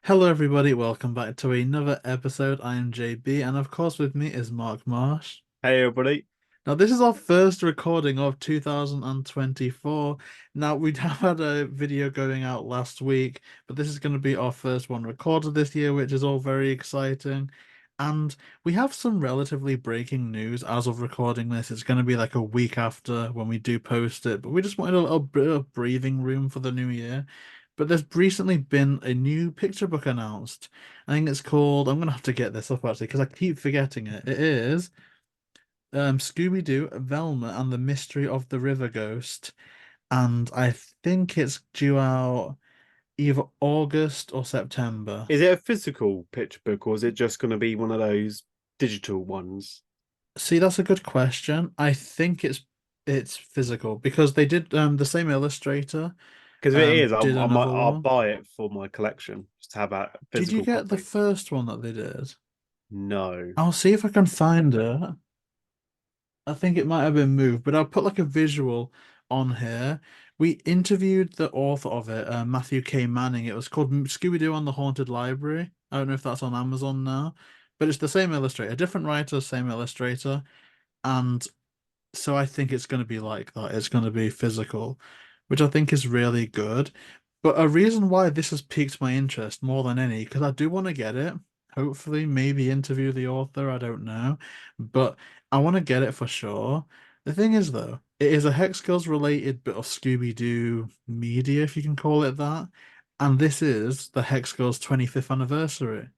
Hello, everybody. Welcome back to another episode. I am JB, and of course, with me is Mark Marsh. Hey everybody. Now, this is our first recording of 2024. Now, we have had a video going out last week, but this is going to be our first one recorded this year, which is all very exciting. And we have some relatively breaking news as of recording this. It's going to be like a week after when we do post it, but we just wanted a little bit of breathing room for the new year. But there's recently been a new picture book announced. I think it's called, I'm gonna have to get this up actually because I keep forgetting it. It is Scooby-Doo, Velma, and the Mystery of the River Ghost. And I think it's due out either August or September. Is it a physical picture book or is it just going to be one of those digital ones? See, that's a good question. I think it's physical because they did the same illustrator Because if it is, did another I'll one. buy it for my collection just to have a Did you physical get the copy. first one that they did? No. I'll see if I can find it. I think it might have been moved, but I'll put like a visual on here. We interviewed the author of it, Matthew K. Manning. It was called Scooby-Doo and the Haunted Library. I don't know if that's on Amazon now, but it's the same illustrator, different writer, same illustrator. And so I think it's going to be like that. It's going to be physical, which I think is really good. But a reason why this has piqued my interest more than any, because I do want to get it. Hopefully, maybe interview the author. I don't know, but I want to get it for sure. The thing is, though, it is a Hex Girls related bit of Scooby-Doo media, if you can call it that. And this is the Hex Girls 25th anniversary.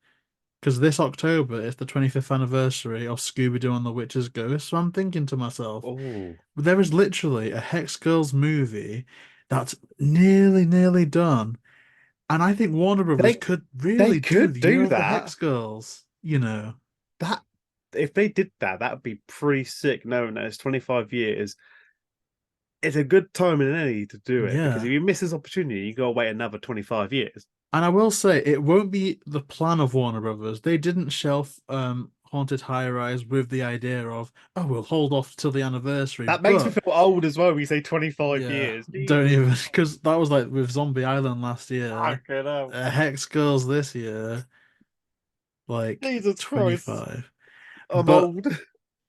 Because this October is the 25th anniversary of Scooby-Doo and the Witch's Ghost. So I'm thinking to myself, Oh, there is literally a Hex Girls movie that's nearly done. And I think Warner Brothers they could they really do could the Year do of the that. Hex Girls, you know. That if they did that, that would be pretty sick. Knowing that it's 25 years, it's a good time in any to do it because if Yeah. you miss this opportunity, you gotta wait another 25 years. And I will say it won't be the plan of Warner Brothers. They didn't shelf Haunted High Rise with the idea of, oh, we'll hold off till the anniversary. That makes me But feel old as well. When you say 25 yeah, years. don't Jesus even Christ. because that was like with Zombie Island last year. Fucking hell. Hex Girls this year, like Jesus Christ. 25. I'm But old.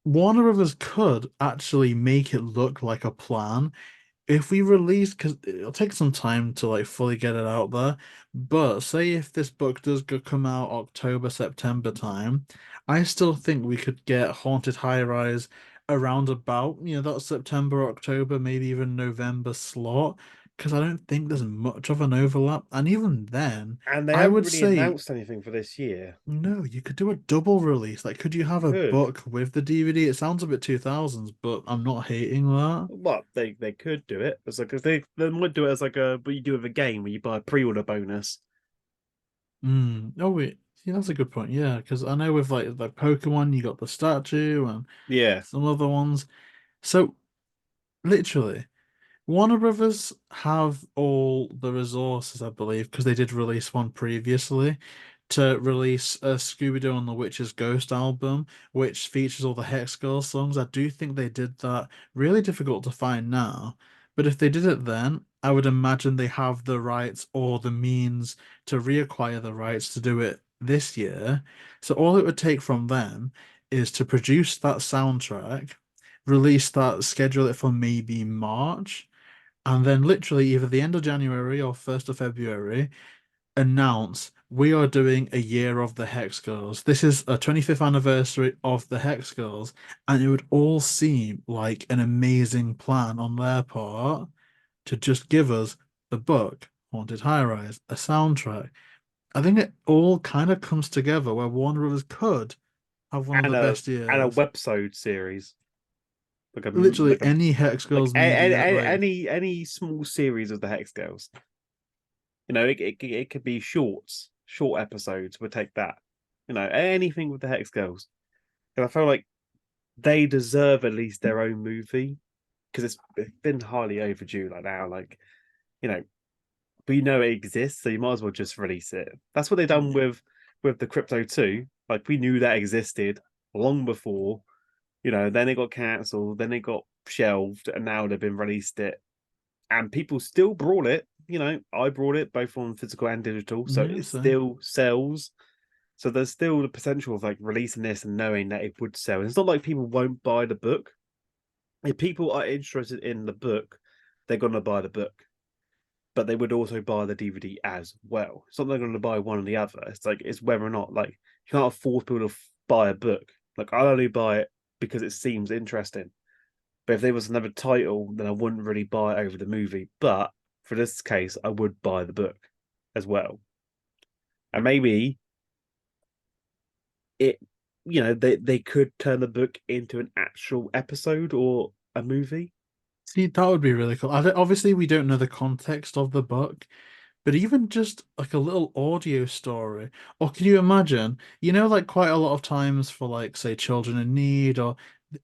Warner Brothers could actually make it look like a plan if we release, because it'll take some time to like fully get it out there. But say if this book does come out October, September time, I still think we could get Haunted High Rise around about, that September, October, maybe even November slot. Because I don't think there's much of an overlap. And even then, And they I haven't would really say announced anything for this year. no, you could do a double release. Like, could you have a Could. book with the DVD? It sounds a bit 2000s, but I'm not hating that. Well, they could do it. It's like they might do it as like a what you do with a game where you buy a pre-order bonus. Oh wait, see that's a good point. Yeah, because I know with like Pokemon, you got the statue and Yeah. some other ones. So literally, Warner Brothers have all the resources, I believe, because they did release one previously to release a Scooby-Doo and the Witch's Ghost album, which features all the Hex Girls songs. I do think they did that. Really difficult to find now, but if they did it then, I would imagine they have the rights or the means to reacquire the rights to do it this year. So all it would take from them is to produce that soundtrack, release that, schedule it for maybe March and then literally either the end of January or 1st of February announce we are doing a year of the Hex Girls. This is a 25th anniversary of the Hex Girls, and it would all seem like an amazing plan on their part to just give us the book, Haunted High Rise, a soundtrack. I think it all kind of comes together where Warner Brothers could have one of And the a best and a years. websode series. Literally Like a any Hex Girls media, like any small series of the Hex Girls. It could be short episodes. Would take that. Anything with the Hex Girls. And I feel like they deserve at least their own movie because it's been highly overdue. Like now, you know, we know it exists, so you might as well just release it. That's what they've done with the Crypto 2. Like we knew that existed long before. Then it got cancelled, then it got shelved, and now they've been released it, and people still brawl it. I brought it both on physical and digital, so Yeah, it same. still sells. So there's still the potential of like releasing this and knowing that it would sell. And it's not like people won't buy the book. If people are interested in the book, they're gonna buy the book, but they would also buy the DVD as well. It's not they're gonna buy one or the other. It's like it's whether or not like you can't force people to buy a book. Like I'll only buy it because it seems interesting. But if there was another title, then I wouldn't really buy it over the movie. But for this case, I would buy the book as well. And maybe it, they could turn the book into an actual episode or a movie. See, that would be really cool. Obviously, we don't know the context of the book, but even just like a little audio story, or can you imagine, like quite a lot of times for like, say, children in need, or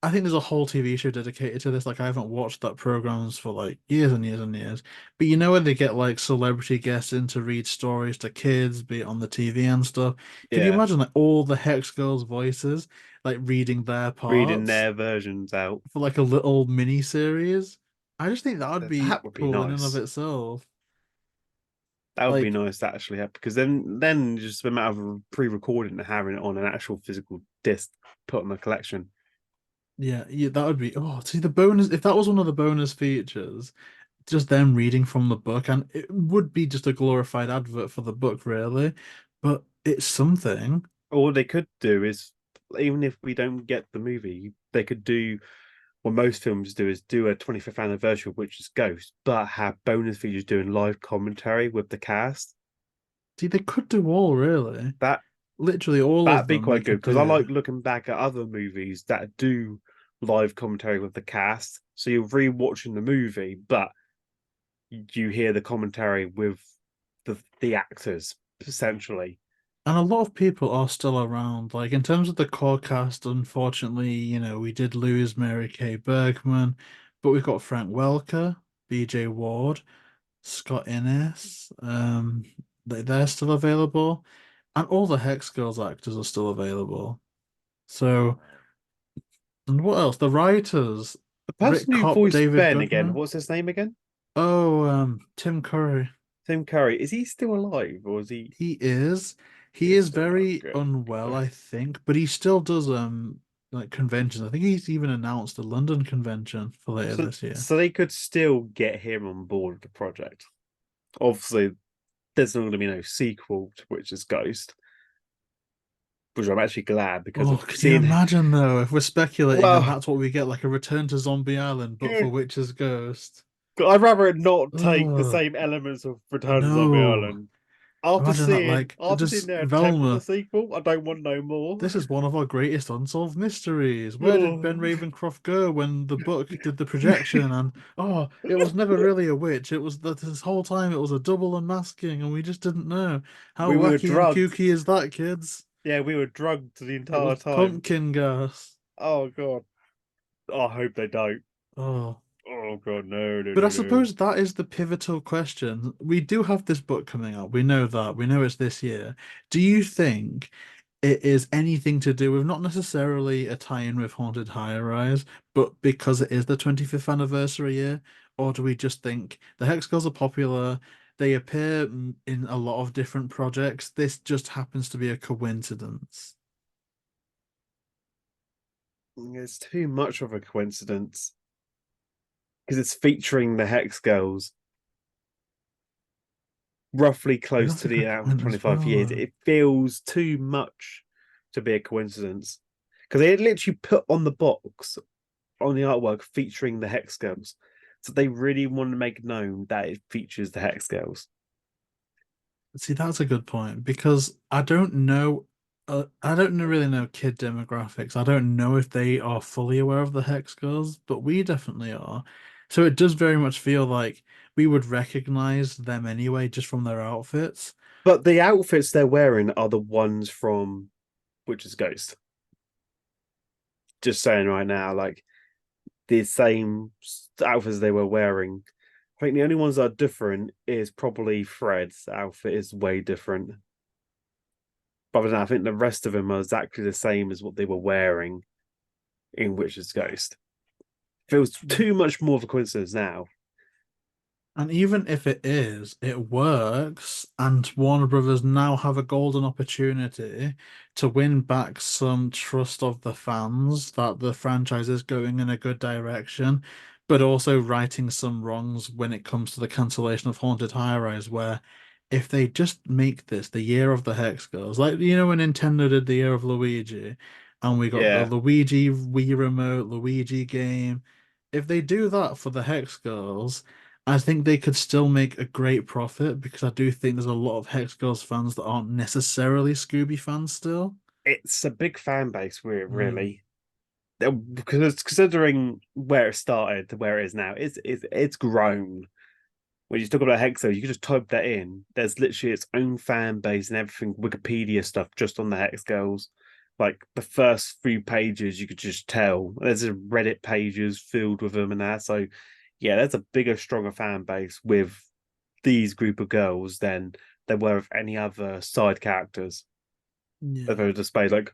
I think there's a whole TV show dedicated to this. Like, I haven't watched that programs for like years and years and years, but where they get like celebrity guests in to read stories to kids, be it on the TV and stuff. Can you Yeah, imagine like all the Hex Girls' voices, like reading their reading parts their versions out. for like a little mini series? I just think that would be That would be cool in and of nice. itself. That would be Like, nice to actually have because then just a matter of pre-recording and having it on an actual physical disc put on the collection. yeah, yeah, that would be. Oh, see the bonus. If that was one of the bonus features, just them reading from the book, and it would be just a glorified advert for the book, really. But it's something. All they could do is, even if we don't get the movie, they could do what most films do is do a 25th anniversary, which is Ghost, but have bonus features doing live commentary with the cast. See, they could do all, really. That Literally all that'd of be them. They quite good could because I do. like looking back at other movies that do live commentary with the cast. So you're re-watching the movie, but you hear the commentary with the actors essentially. And a lot of people are still around. Like in terms of the core cast, unfortunately, we did lose Mary Kay Bergman, but we've got Frank Welker, BJ Ward, Scott Innes. They're still available, and all the Hex Girls actors are still available. So, and what else? The writers, The Rick person who Kopp, voiced David Ben again, Goodman. what's his name again? Oh, Tim Curry. Tim Curry. Is he still alive or is he? He is. He He's is still alive. very Good. unwell, I think, but he still does like conventions. I think he's even announced a London convention for later So, this year. so they could still get him on board with the project. Obviously, there's not going to be no sequel to Witch's Ghost, which I'm actually glad because Oh, of can you seeing. imagine though if we're speculating and Well, that's what we get, like a Return to Zombie Island, but for Witch's Ghost? I'd rather it not take the Oh same elements of Return to Zombie no! Island. After Imagine that, seeing like, after seeing just their attempt at a Velma. sequel, I don't want no more. This is one of our greatest unsolved mysteries. Where did Ben Ravencroft go when the book did the projection? And oh, it was never really a witch. It was that this whole time it was a double unmasking, and we just didn't know. How We were wacky and drugged. kooky is that, kids? Yeah, we were drugged the It was entire time. pumpkin gas. Oh god. Oh, I hope they don't. Oh. Oh god, no, no, But I no, no. suppose that is the pivotal question. We do have this book coming out. We know that. We know it's this year. Do you think it is anything to do with not necessarily a tie-in with Haunted High Rise, but because it is the 25th anniversary year? Or do we just think the Hex Girls are popular? They appear in a lot of different projects. This just happens to be a coincidence. It's too much of a coincidence because it's featuring the Hex Girls roughly close That's to a the good out of point as 25 well, years. though. It feels too much to be a coincidence because they had literally put on the box on the artwork featuring the Hex Girls. So they really want to make known that it features the Hex Girls. See, that's a good point because I don't know. I don't really know kid demographics. I don't know if they are fully aware of the Hex Girls, but we definitely are. So it does very much feel like we would recognize them anyway, just from their outfits. But the outfits they're wearing are the ones from Witch's Ghost. Just saying right now, like the same outfits they were wearing. I think the only ones that are different is probably Fred's outfit is way different. But other than that, I think the rest of them are exactly the same as what they were wearing in Witch's Ghost. Feels too much more of a coincidence now. And even if it is, it works, and Warner Brothers now have a golden opportunity to win back some trust of the fans that the franchise is going in a good direction, but also righting some wrongs when it comes to the cancellation of Haunted High Rise, where if they just make this the year of the Hex Girls, like when Nintendo did the year of Luigi, and we got the Yeah, Luigi Wii Remote, Luigi game. If they do that for the Hex Girls, I think they could still make a great profit because I do think there's a lot of Hex Girls fans that aren't necessarily Scooby fans still. it's a big fan base. We're Mm. really because considering where it started to where it is now, it's grown. When you talk about Hexo, you can just type that in. There's literally its own fan base and everything, Wikipedia stuff just on the Hex Girls. Like the first few pages, you could just tell. There's a Reddit pages filled with them and that. So, yeah, there's a bigger, stronger fan base with these group of girls than there were of any other side characters that Yeah. were displayed. Like,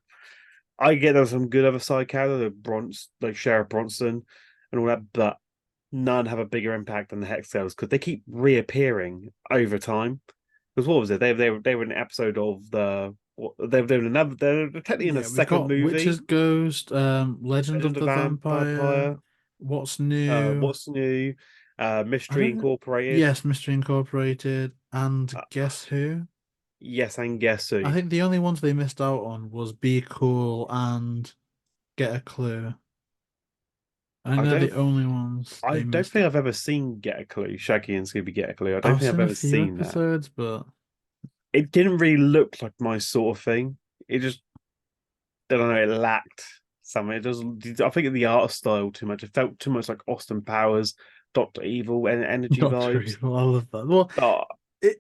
I get there's some good other side characters, like like Sheriff Bronson and all that, but none have a bigger impact than the Hex Girls because they keep reappearing over time. Because what was it? They were an episode of they were doing another. They're technically in a Yeah, we've second got movie, Witch's Ghost, Legend of Legend of the Vampire, Vampire, What's New? What's New, I Mystery don't Incorporated. Yes, Mystery Incorporated, and Uh, Guess Who? yes, and Guess I Who. think the only ones they missed out on was Be Cool and Get a Clue. I think I they're don't. the only ones I they don't missed. think I've ever seen Get a Clue. Shaggy and Scooby Get a Clue. I don't I've think I've seen a ever few seen that. episodes, but It didn't really look like my sort of thing. It just, I don't know, it lacked something. It doesn't. I think the art style too much. It felt too much like Austin Powers, Doctor Evil, and energy Doctor vibes. Evil, I love that. Well, Oh,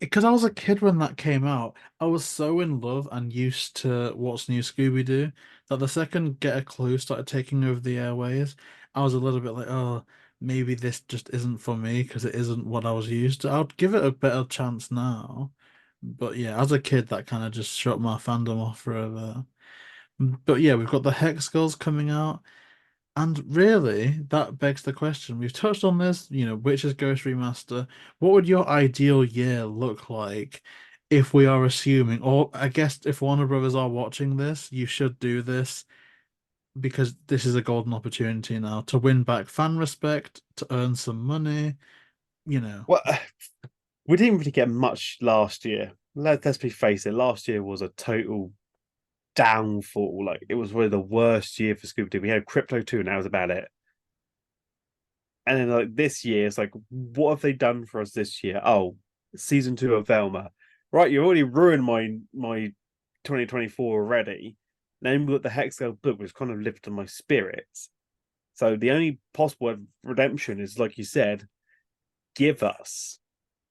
because I was a kid when that came out, I was so in love and used to What's New Scooby-Doo that the second Get a Clue started taking over the airways, I was a little bit like, oh, maybe this just isn't for me because it isn't what I was used to. I'd give it a better chance now. But yeah, as a kid, that kind of just shut my fandom off forever. But yeah, we've got the Hex Girls coming out. And really, that begs the question. We've touched on this, Witch's Ghost Remaster. What would your ideal year look like if we are assuming, or I guess if Warner Brothers are watching this, you should do this because this is a golden opportunity now to win back fan respect, to earn some money, you know. well, we didn't really get much last year. Let's be face it. Last year was a total downfall. Like it was really the worst year for Scooby Doo. We had Crypto 2, and that was about it. And then like this year, it's like, what have they done for us this year? Oh, season 2 of Velma. Right, you already ruined my 2024 already. Then we got the Hexgirl book, which kind of lifted my spirits. So the only possible redemption is, like you said, give us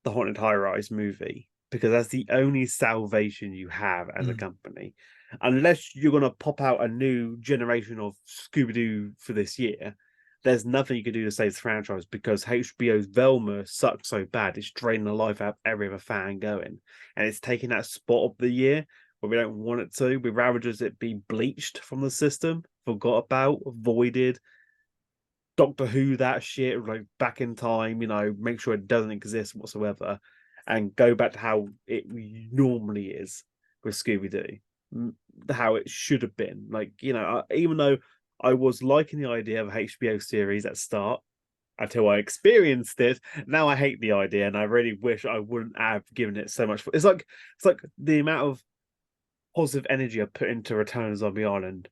the Haunted High Rise movie because that's the only salvation you have as a Mm. company. Unless you're going to pop out a new generation of Scooby Doo for this year, there's nothing you can do to save the franchise because HBO's Velma sucks so bad it's draining the life out of every other fan going, and it's taking that spot of the year where we don't want it to. We'd rather just it be bleached from the system, forgot about, avoided, Doctor Who that shit, like back in time, make sure it doesn't exist whatsoever, and go back to how it normally is with Scooby Doo, how it should have been. Like, even though I was liking the idea of a HBO series at start until I experienced it, now I hate the idea, and I really wish I wouldn't have given it so much. It's like the amount of positive energy I put into Return of Zombie Island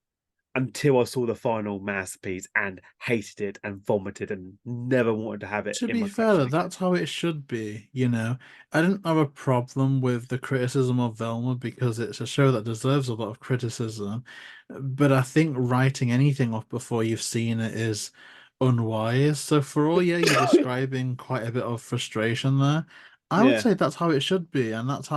until I saw the final masterpiece and hated it and vomited and never wanted to have it To in be my fair, collection again. that's how it should be. I didn't have a problem with the criticism of Velma because it's a show that deserves a lot of criticism. But I think writing anything off before you've seen it is unwise. So for all, yeah, you're describing quite a bit of frustration there. I would Yeah, say that's how it should be, and that's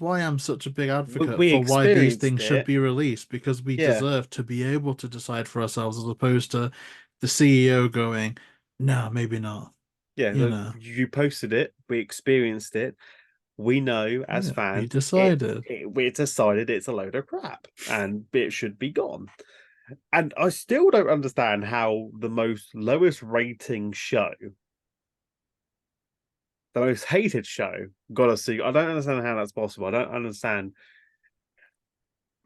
why I'm such a big advocate we for why these experienced things should it. be released because we Yeah, deserve to be able to decide for ourselves as opposed to the CEO going, no, maybe not. yeah. You know, You posted it. We experienced it. We know as yeah, we fans, decided. we decided it's a load of crap and it should be gone. And I still don't understand how the most lowest rating show the most hated show got a sequel. I don't understand how that's possible. I don't understand.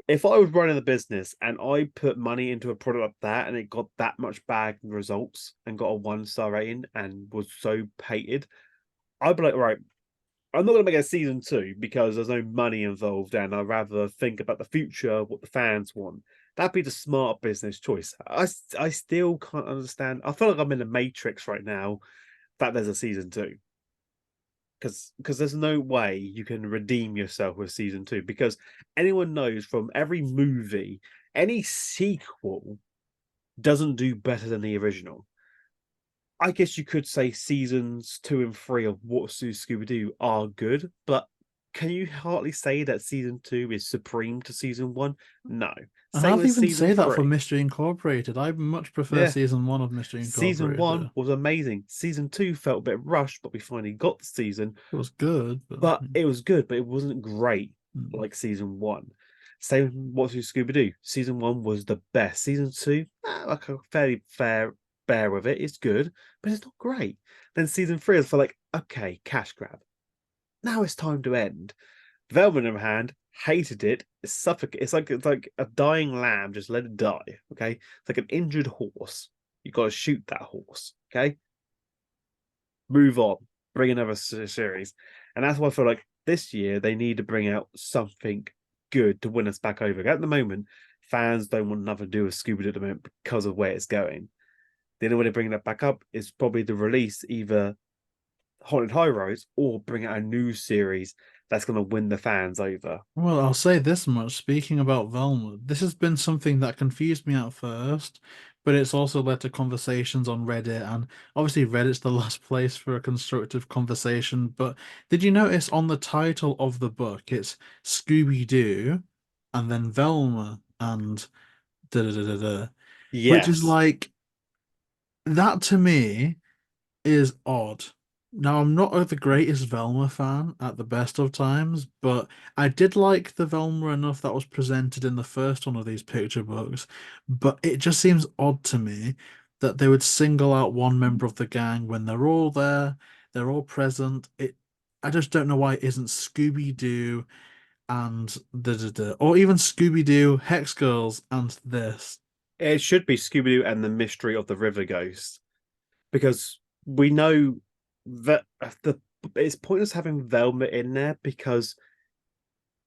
If I was running the business and I put money into a product like that and it got that much bad results and got a 1-star rating and was so hated, I'd be like, right, I'm not going to make a season 2 because there's no money involved, and I'd rather think about the future, what the fans want. That'd be the smart business choice. I still can't understand. I feel like I'm in a matrix right now that there's a season 2, because there's no way you can redeem yourself with season 2, because anyone knows from every movie, any sequel doesn't do better than the original. I guess you could say seasons 2 and 3 of What's New Scooby-Doo are good, but can you hardly say that season 2 is supreme to season 1? No. And Same I'd with even season say that for 3. Mystery Incorporated. I much prefer Yeah. season 1 of Mystery Season Incorporated. 1 was amazing. Season 2 felt a bit rushed, but we finally got the season. It was good, but But it was good, but it wasn't great mm. like season 1. Same with What's New Scooby-Doo. Season 1 was the best. Season 2, like a fairly fair bear with it. It's good, but it's not great. Then season 3 is for like, okay, cash grab. Now it's time to end. Velma, on the other hand, hated it. It's suffocating. It's like a dying lamb. Just let it die. Okay, it's like an injured horse. You got to shoot that horse. Okay, move on. Bring another series, and that's why I feel like this year they need to bring out something good to win us back over. At the moment, fans don't want nothing to do with Scooby-Doo at the moment because of where it's going. The only way to bring that back up is probably to release either Haunted High Roads or bring out a new series that's going to win the fans over. Well, I'll say this much. Speaking about Velma, this has been something that confused me at first, but it's also led to conversations on Reddit, and obviously Reddit's the last place for a constructive conversation. But did you notice on the title of the book, it's Scooby-Doo and then Velma and da da da da da, which is Yes, like that to me is odd. Now, I'm not the greatest Velma fan at the best of times, but I did like the Velma enough that was presented in the first one of these picture books. But it just seems odd to me that they would single out one member of the gang when they're all there, they're all present. I just don't know why it isn't Scooby-Doo and or even Scooby-Doo, Hex Girls, and this. it should be Scooby-Doo and the Mystery of the River Ghost, because we know that it's pointless having Velma in there because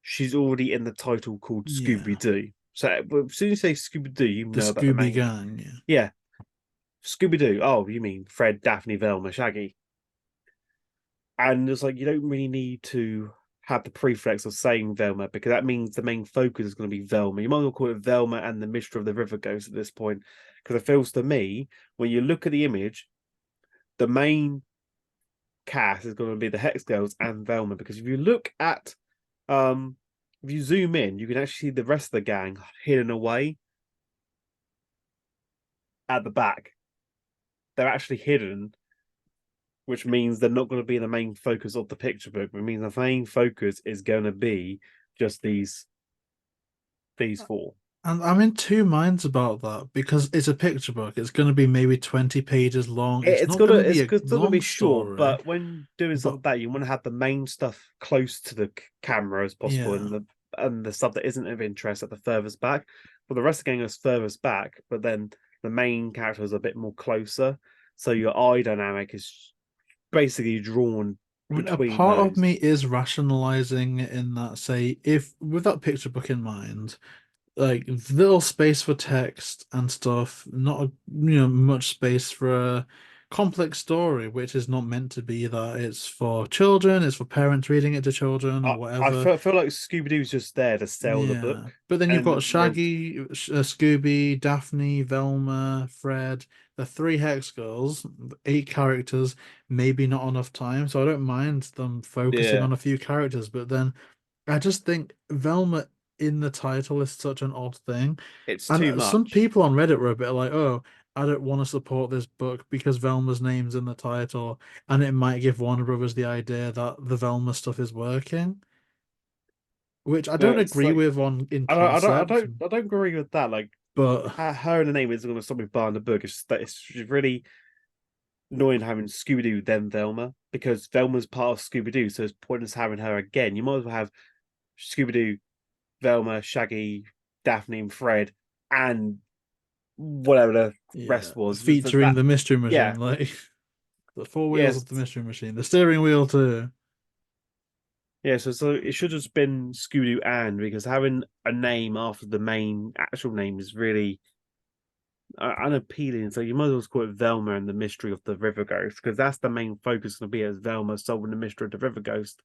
she's already in the title called Yeah, Scooby-Doo. So as soon as you say Scooby-Doo, you the know about the Scooby main. Gang. Yeah. Yeah, Scooby-Doo. Oh, you mean Fred, Daphne, Velma, Shaggy. And it's like you don't really need to have the prefix of saying Velma, because that means the main focus is going to be Velma. You might as well call it Velma and the Mystery of the River Ghost at this point, because it feels to me, when you look at the image, the main cast is going to be the Hex Girls and Velma. Because if you look at, if you zoom in, you can actually see the rest of the gang hidden away at the back. They're actually hidden, which means they're not going to be the main focus of the picture book. It means the main focus is going to be just these four. And I'm in two minds about that because it's a picture book. It's going to be maybe 20 pages long. It's It's not gonna going to be it's a still gonna be long short, story, but when doing stuff but like that, you want to have the main stuff close to the camera as possible, yeah. and the stuff that isn't of interest at the furthest back. But the rest of the game is furthest back, but then the main character is a bit more closer, so your eye dynamic is basically drawn I mean, a between part of those. me is rationalizing in that, say, if with that picture book in mind, like little space for text and stuff, not much space for a complex story, which is not meant to be that. It's for children, it's for parents reading it to children or I whatever. feel like Scooby Doo's just there to sell the Yeah, book, but then you've got and Shaggy, Scooby, Daphne, Velma, Fred, the three Hex Girls, 8 characters, maybe not enough time, so I don't mind them focusing yeah, on a few characters, but then I just think Velma in the title is such an odd thing. it's And too some much. people on Reddit were a bit like, oh, I don't want to support this book because Velma's name's in the title, and it might give Warner Brothers the idea that the Velma stuff is working, which I don't It's agree like with on in concept, I don't agree with that. Like, but her in the name isn't going to stop me buying the book. It's just that it's really annoying having Scooby Doo then Velma. because Velma's part of Scooby-Doo, so it's pointless having her again. You might as well have Scooby-Doo, Velma, Shaggy, Daphne, and Fred, and whatever the Yeah, rest was. featuring the mystery Yeah, machine, like the four wheels yes, of the mystery machine, the steering wheel too. yeah. So it should have been Scooby-Doo and because having a name after the main actual name is really unappealing. So you might as well call it Velma and the Mystery of the River Ghost because that's the main focus going to be as Velma solving the mystery of the River Ghost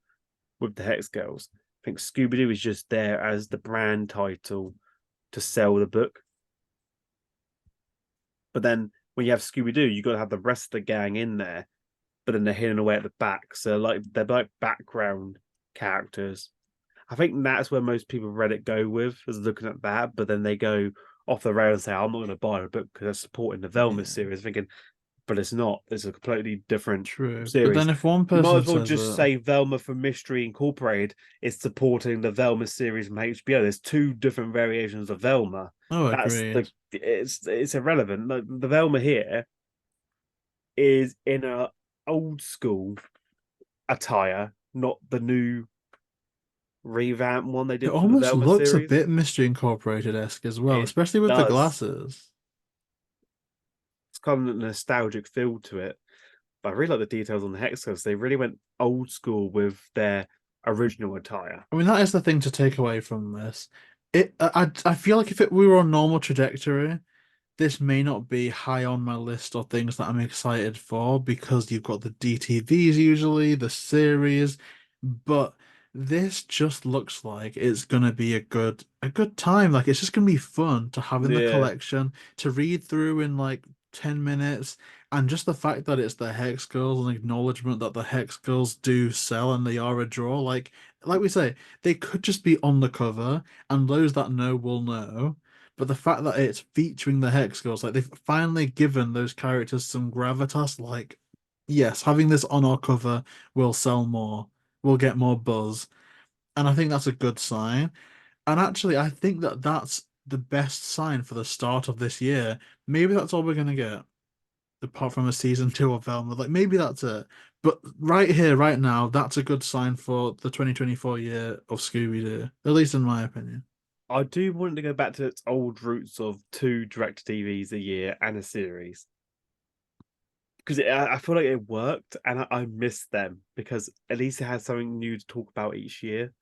with the Hex Girls. I think Scooby Doo is just there as the brand title to sell the book. But then when you have Scooby Doo, you got to have the rest of the gang in there, but then they're hidden away at the back. So like they're like background characters. I think that's where most people Reddit go with, is looking at that. But then they go off the rail and say, "I'm not going to buy a book because they're supporting the Velma Yeah, series," thinking, but it's not. It's a completely different true. But series. then if one You might person as well says just that, say Velma from Mystery Incorporated is supporting the Velma series from HBO. There's two different variations of Velma. oh, That's the agreed. it's irrelevant. The Velma here is in a old school attire, not the new revamp one they It did for the almost Velma looks a series. bit Mystery Incorporated-esque as well, It especially with the does. glasses. It's kind of a nostalgic feel to it. But I really like the details on the Hexagons. They really went old school with their original attire. I mean, that is the thing to take away from this. I feel like if it we were on normal trajectory, this may not be high on my list of things that I'm excited for because you've got the DTVs usually, the series, but this just looks like it's gonna be a good time. Like it's just gonna be fun to have in the Yeah, collection, to read through in like 10 minutes, and just the fact that it's the Hex Girls and acknowledgement that the Hex Girls do sell and they are a draw. Like we say, they could just be on the cover, and those that know will know. But the fact that it's featuring the Hex Girls, like they've finally given those characters some gravitas, like, yes, having this on our cover will sell more, will get more buzz. And I think that's a good sign. And actually, I think that that's the best sign for the start of this year. Maybe that's all we're going to get, apart from a season two of Velma. Like, maybe that's it. But right here, right now, that's a good sign for the 2024 year of Scooby-Doo, at least in my opinion. I do want to go back to its old roots of two direct TVs a year and a series because I feel like it worked and I miss them because at least it has something new to talk about each year.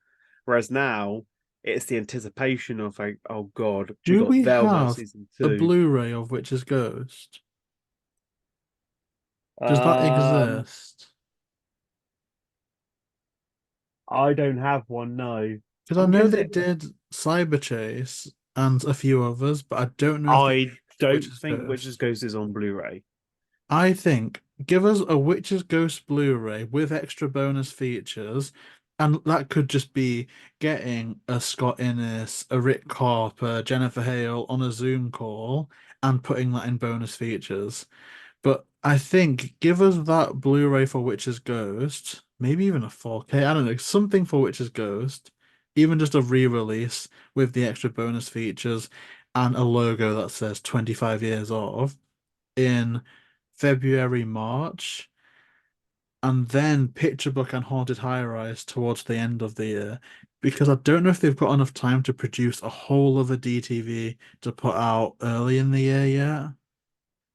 Whereas now it's the anticipation of like, oh god, we Do got we Velma have season a two. Blu-ray of Witch's Ghost? Does that Um, exist? I don't have one. No, Because I I'm know they guessing. did Cyber Chase and a few others, but I don't know if they I did don't Witch's think Witch's Ghost. Ghost is on Blu-ray. I think give us a Witch's Ghost Blu-ray with extra bonus features, and that could just be getting a Scott Innes, a Rick Corp, a Jennifer Hale on a Zoom call and putting that in bonus features. But I think give us that Blu-ray for Witch's Ghost, maybe even a 4K, I don't know, something for Witch's Ghost, even just a re-release with the extra bonus features and a logo that says 25 years of in February, March, and then Picture Book and Haunted High Rise towards the end of the year. Because I don't know if they've got enough time to produce a whole other DTV to put out early in the year yet.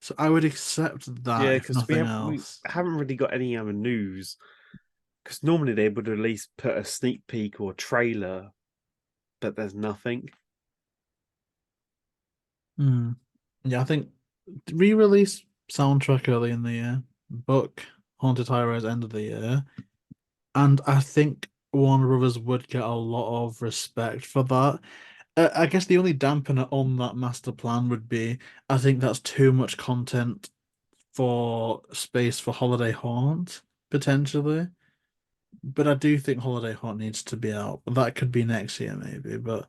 So I would accept that Yeah, if because we nothing have we else. haven't really got any other news. Because normally they would at least put a sneak peek or trailer, but there's nothing. Hmm. Yeah, I think re-release soundtrack early in the year, book Haunted High Rise end of the year, and I think Warner Brothers would get a lot of respect for that. I guess the only dampener on that master plan would be I think that's too much content for space for Holiday Haunt, potentially. But I do think Holiday Haunt needs to be out. That could be next year, maybe. But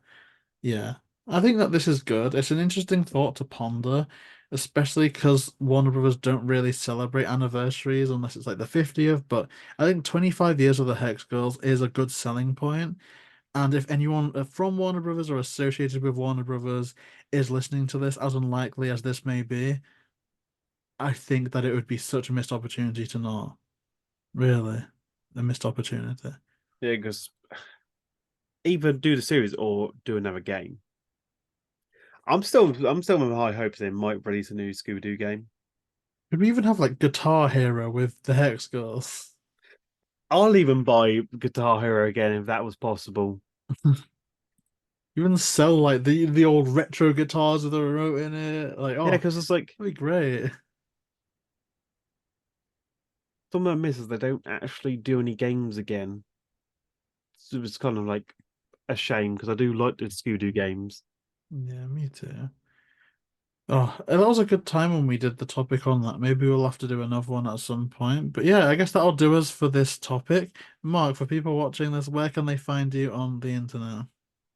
yeah, I think that this is good. It's an interesting thought to ponder, especially because Warner Brothers don't really celebrate anniversaries unless it's like the 50th. But I think 25 years of the Hex Girls is a good selling point. And if anyone from Warner Brothers or associated with Warner Brothers is listening to this, as unlikely as this may be, I think that it would be such a missed opportunity to not. Really, a missed opportunity. Yeah, because either do the series or do another game. I'm still with high hopes they might release a new Scooby-Doo game. Could we even have like Guitar Hero with the Hex Girls? I'll even buy Guitar Hero again if that was possible. Even sell like the old retro guitars with a remote in it. Like, Yeah, oh, because it's like that'd be great. some of the misses they don't actually do any games again. So it's kind of like a shame because I do like the Scooby-Doo games. Yeah, me too. Oh, that was a good time when we did the topic on that. Maybe we'll have to do another one at some point. But yeah, I guess that'll do us for this topic. Mark, for people watching this, where can they find you on the internet?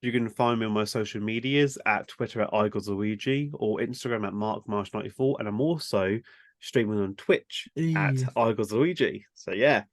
You can find me on my social medias at Twitter at iGodsLuigi or Instagram at MarkMarsh94. And I'm also streaming on Twitch at E iGodsLuigi. So yeah,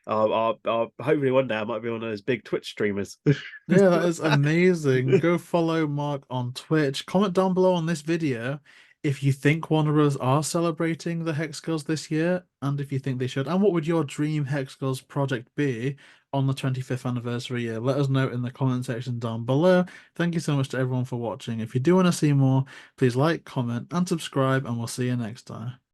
hopefully one day I might be one of those big Twitch streamers. Yeah, that is amazing. Go follow Mark on Twitch. Comment down below on this video if you think Warner Bros. Are celebrating the Hex Girls this year, and if you think they should. And what would your dream Hex Girls project be on the 25th anniversary year? Let us know in the comment section down below. Thank you so much to everyone for watching. If you do want to see more, please like, comment, and subscribe, and we'll see you next time.